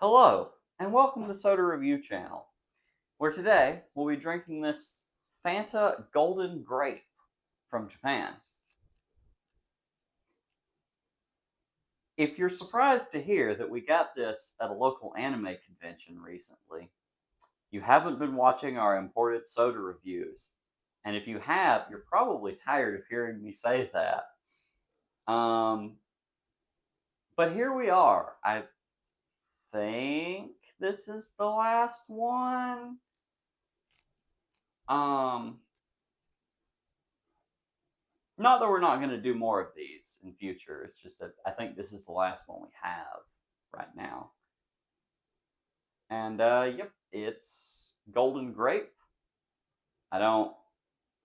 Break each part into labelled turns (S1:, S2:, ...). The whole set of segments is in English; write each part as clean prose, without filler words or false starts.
S1: Hello, and welcome to the Soda Review channel, where today we'll be drinking this Fanta Golden Grape from Japan. If you're surprised to hear that we got this at a local anime convention recently, you haven't been watching our imported soda reviews. And if you have, you're probably tired of hearing me say that. Um, but here we are. I think this is the last one. Um, Not that we're not going to do more of these in future. It's just that I think this is the last one we have right now. And yep, it's Golden Grape. I don't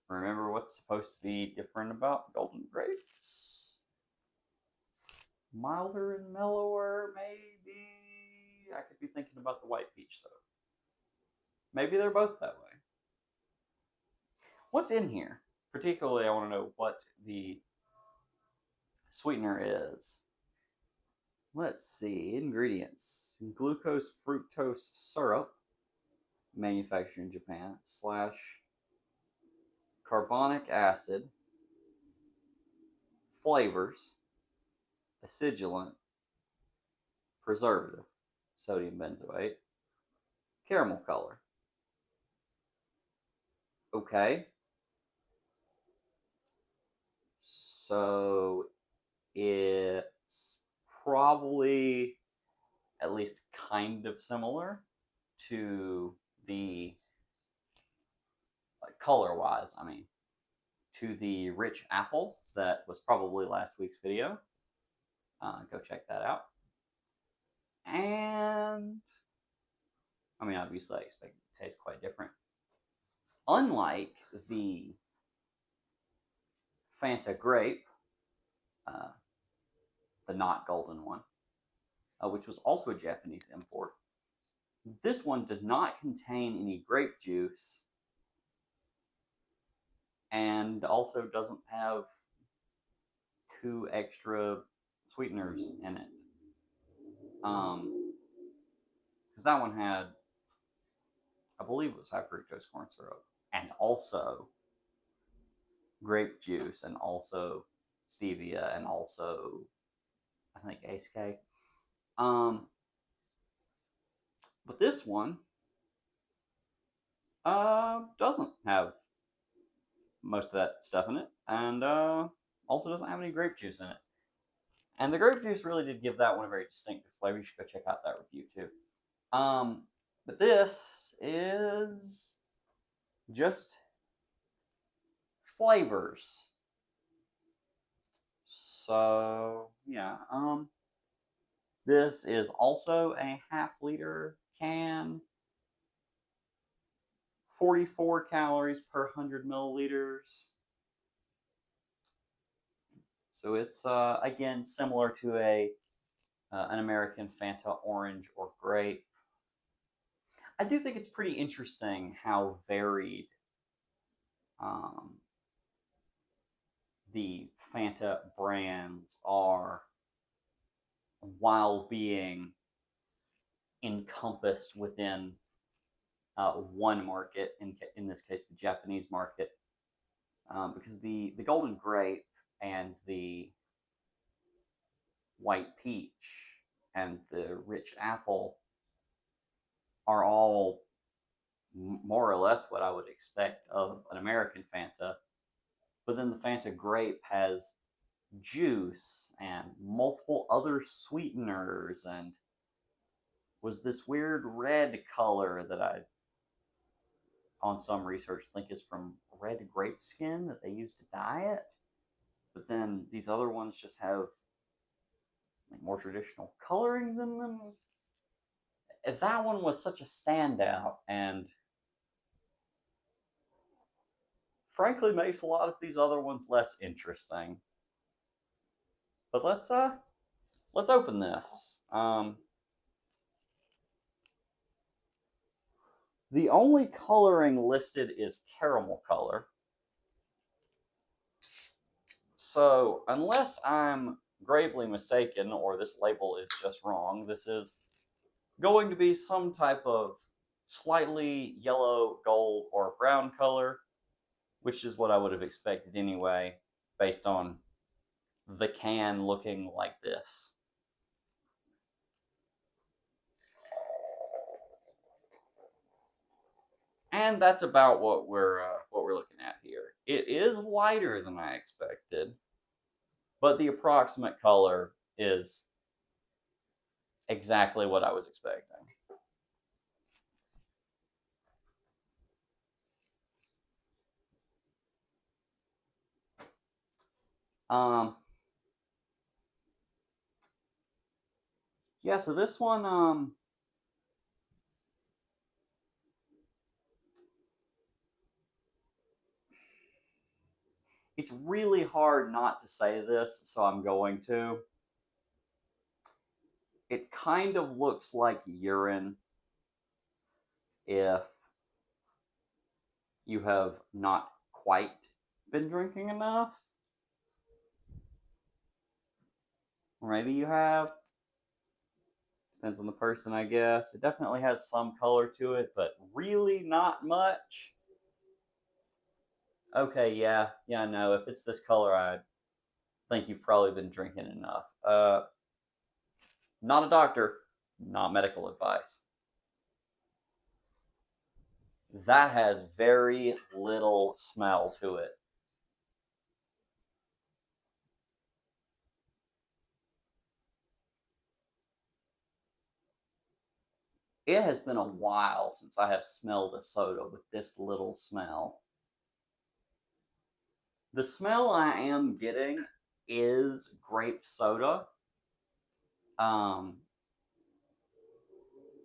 S1: remember what's supposed to be different about Golden Grapes. Milder and mellower, maybe. I could be thinking about the White Peach though. Maybe they're both that way. What's in here? Particularly, I want to know what the sweetener is. Let's see. Ingredients: glucose fructose syrup, manufactured in Japan, slash carbonic acid, flavors, acidulant, preservative, sodium benzoate, caramel color. Okay. So it's probably at least kind of similar to the, like, color wise, to the rich apple that was probably last week's video. Go check that out. And obviously, I expect it to taste quite different. Unlike the Fanta Grape, uh, the not golden one, which was also a Japanese import, this one does not contain any grape juice and also doesn't have two extra sweeteners in it. Because that one had, I believe it was high fructose corn syrup, and also grape juice, and also stevia, and also, I think, Ace K. But this one doesn't have most of that stuff in it, and also doesn't have any grape juice in it. And the grape juice really did give that one a very distinctive flavor. You should go check out that review too. But this is just flavors. So yeah, this is also a half-liter can. 44 calories per 100 milliliters. So it's again similar to an American Fanta Orange or Grape. I do think it's pretty interesting how varied um, the Fanta brands are while being encompassed within one market, in this case, the Japanese market, because the Golden Grape and the White Peach and the Rich Apple are all more or less what I would expect of an American Fanta. But then the Fanta Grape has juice and multiple other sweeteners and was this weird red color that I, on some research, think is from red grape skin that they use to dye it. But then these other ones just have like more traditional colorings in them. That one was such a standout, and frankly makes a lot of these other ones less interesting. But let's open this. The only coloring listed is caramel color. So unless I'm gravely mistaken or this label is just wrong, this is going to be some type of slightly yellow, gold, or brown color, which is what I would have expected anyway, based on the can looking like this. And that's about what we're looking at here. It is lighter than I expected, but the approximate color is exactly what I was expecting. Um, yeah. So this one, it's really hard not to say this, so I'm going to. It kind of looks like urine if you have not quite been drinking enough. Or maybe you have. Depends on the person, I guess. It definitely has some color to it, but really not much. Okay, yeah, yeah, no. If it's this color, I think you've probably been drinking enough. Not a doctor, not medical advice. That has very little smell to it. It has been a while since I have smelled a soda with this little smell. The smell I am getting is grape soda. Um,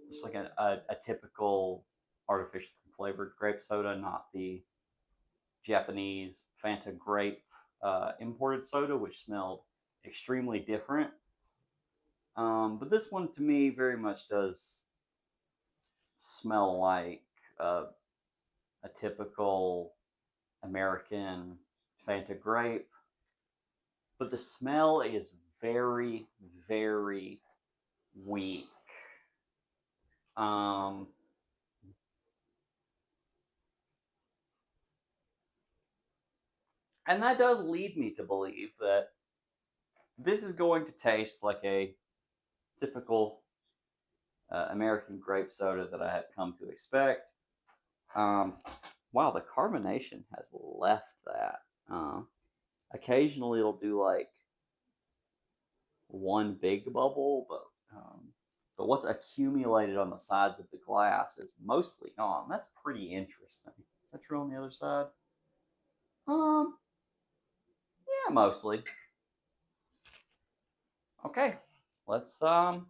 S1: it's like a typical artificially flavored grape soda, not the Japanese Fanta Grape imported soda, which smelled extremely different. But this one to me very much does smell like uh, a typical American Fanta Grape, but the smell is very, very weak. Um, and that does lead me to believe that this is going to taste like a typical American grape soda that I had come to expect. Um, wow, the carbonation has left that. Uh, Occasionally, it'll do like one big bubble, but what's accumulated on the sides of the glass is mostly gone. That's pretty interesting. Is that true on the other side? Um, yeah, mostly. Okay, let's um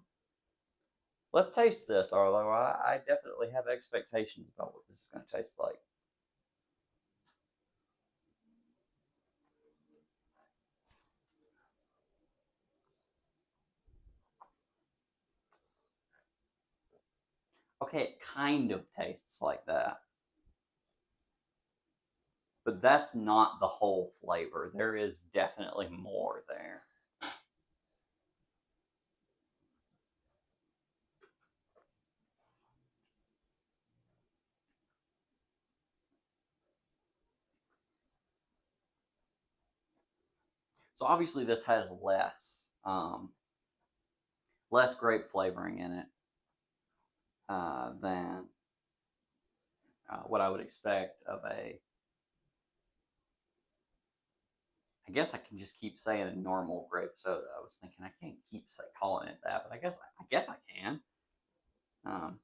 S1: let's taste this. Although I definitely have expectations about what this is going to taste like. Okay, it kind of tastes like that, but that's not the whole flavor. There is definitely more there. So obviously, this has less grape flavoring in it than what I would expect of a. I guess I can just keep saying a normal grape soda. I was thinking I can't keep calling it that, but I guess I can. Um,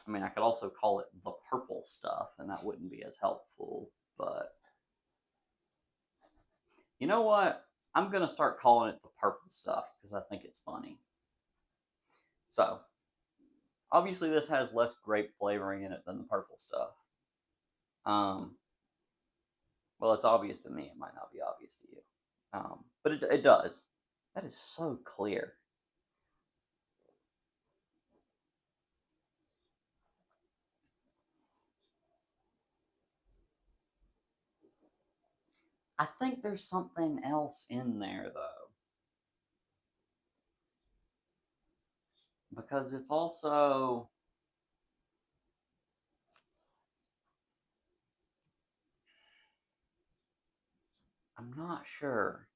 S1: I mean, I could also call it the purple stuff, and that wouldn't be as helpful. But you know what? I'm gonna start calling it the purple stuff because I think it's funny. So obviously, this has less grape flavoring in it than the purple stuff. Um, well, it's obvious to me. It might not be obvious to you, but it does. That is so clear. I think there's something else in there though. because it's also, I'm not sure.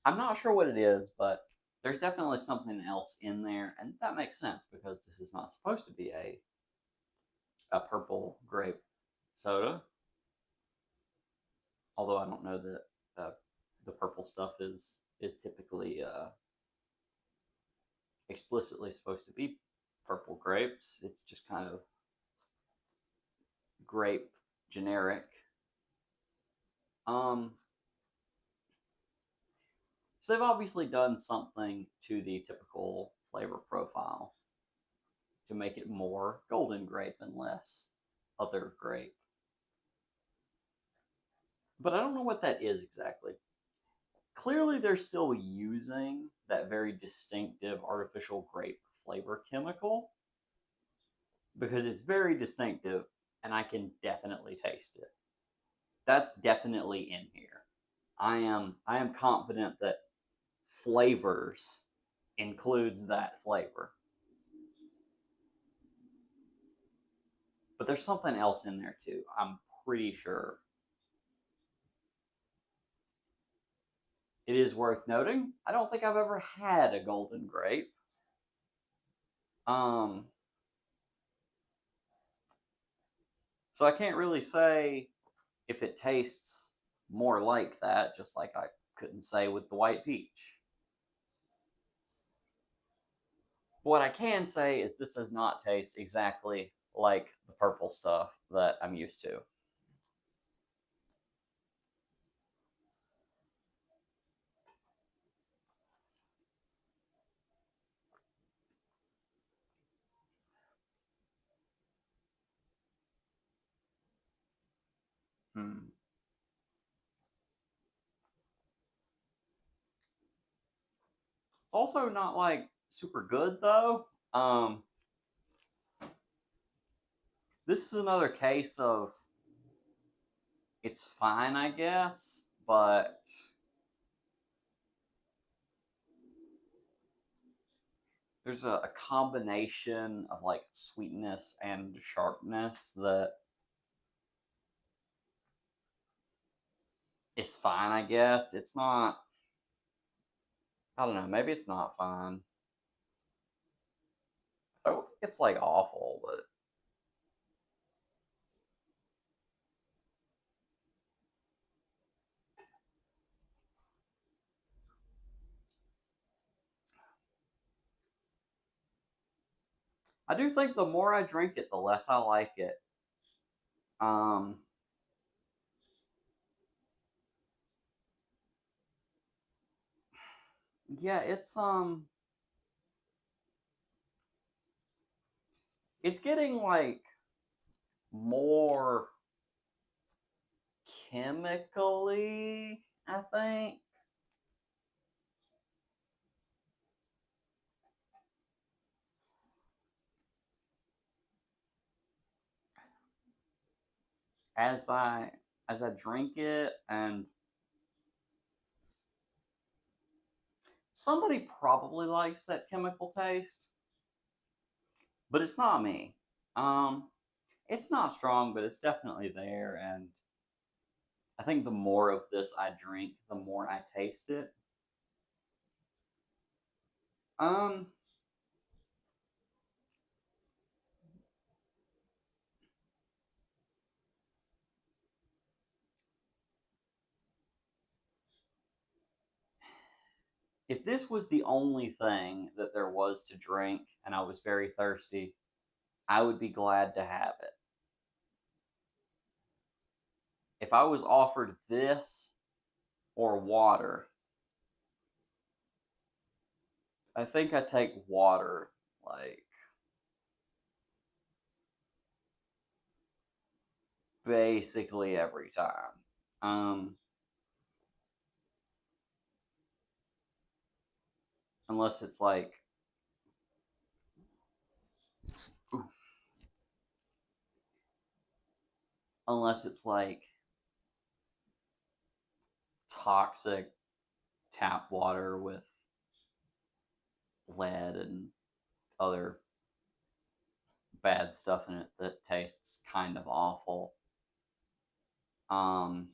S1: I'm not sure what it is, but there's definitely something else in there, and that makes sense because this is not supposed to be a purple grape soda. Although I don't know that uh, the purple stuff is typically explicitly supposed to be purple grapes. It's just kind of grape generic. Um, so they've obviously done something to the typical flavor profile to make it more golden grape and less other grape. But I don't know what that is exactly. Clearly, they're still using that very distinctive artificial grape flavor chemical because it's very distinctive and I can definitely taste it. That's definitely in here. I am confident that flavors includes that flavor. But there's something else in there too. I'm pretty sure. It is worth noting. I don't think I've ever had a golden grape. Um, so I can't really say if it tastes more like that, just like I couldn't say with the white peach. What I can say is this does not taste exactly like the purple stuff that I'm used to. Hmm. It's also not like super good though. This is another case of it's fine, I guess, but there's a combination of like sweetness and sharpness that is fine, I guess. It's not, I don't know, maybe it's not fine. I don't think it's like awful, but I do think the more I drink it, the less I like it. Um, yeah, it's getting like more chemically, I think. As I drink it, and somebody probably likes that chemical taste, but it's not me. Um, it's not strong, but it's definitely there, and I think the more of this I drink, the more I taste it. Um, if this was the only thing that there was to drink and I was very thirsty, I would be glad to have it. If I was offered this or water, I think I take water like basically every time. Um, unless it's like unless it's like toxic tap water with lead and other bad stuff in it that tastes kind of awful. Um,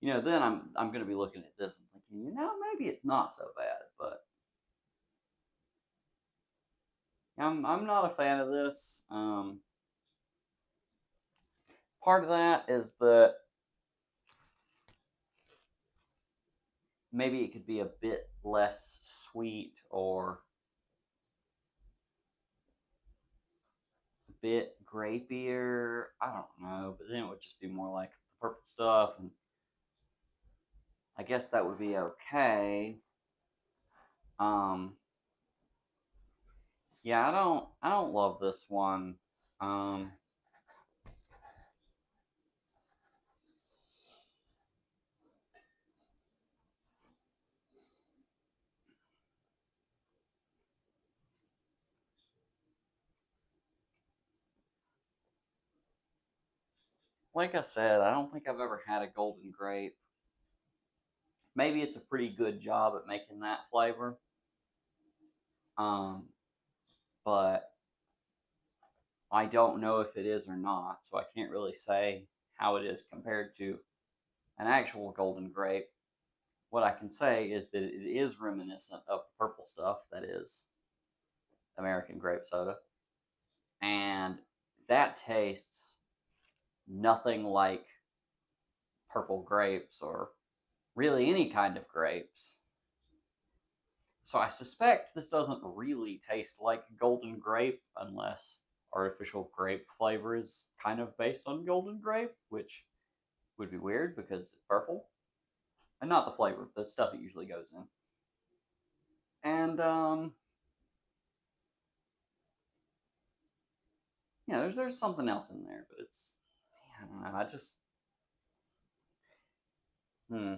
S1: then I'm gonna be looking at this and thinking, maybe it's not so bad, but I'm not a fan of this. Part of that is that maybe it could be a bit less sweet or a bit grapier. I don't know, but then it would just be more like the purple stuff, and I guess that would be okay. Um, yeah, I don't love this one. Um, like I said, I don't think I've ever had a golden grape. Maybe it's a pretty good job at making that flavor. Um, but I don't know if it is or not, so I can't really say how it is compared to an actual golden grape. What I can say is that it is reminiscent of the purple stuff that is American grape soda, and that tastes nothing like purple grapes or really any kind of grapes. So I suspect this doesn't really taste like golden grape unless artificial grape flavor is kind of based on golden grape, which would be weird because it's purple. And not the flavor, the stuff it usually goes in. And yeah, there's something else in there, but I don't know. I just hmm,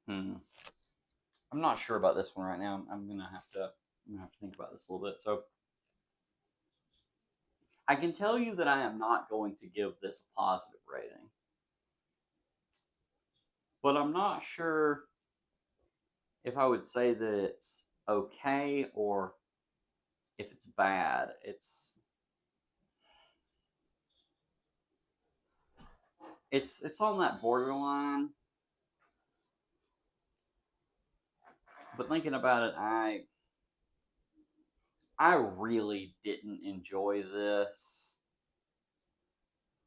S1: hmm. I'm not sure about this one right now. I'm gonna have to think about this a little bit. So I can tell you that I am not going to give this a positive rating, but I'm not sure if I would say that it's okay or if it's bad. It's on that borderline. But thinking about it, I really didn't enjoy this,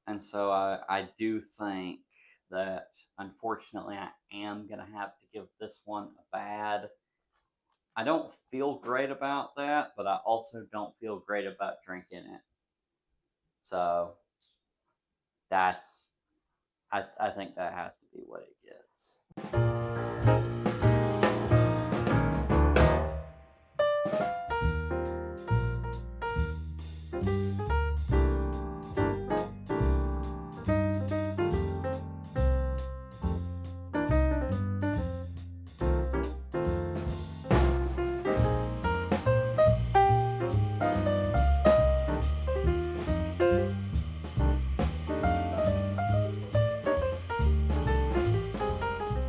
S1: and so I do think that unfortunately I am gonna have to give this one a bad. I don't feel great about that, but I also don't feel great about drinking it. So that's I think that has to be what it gets.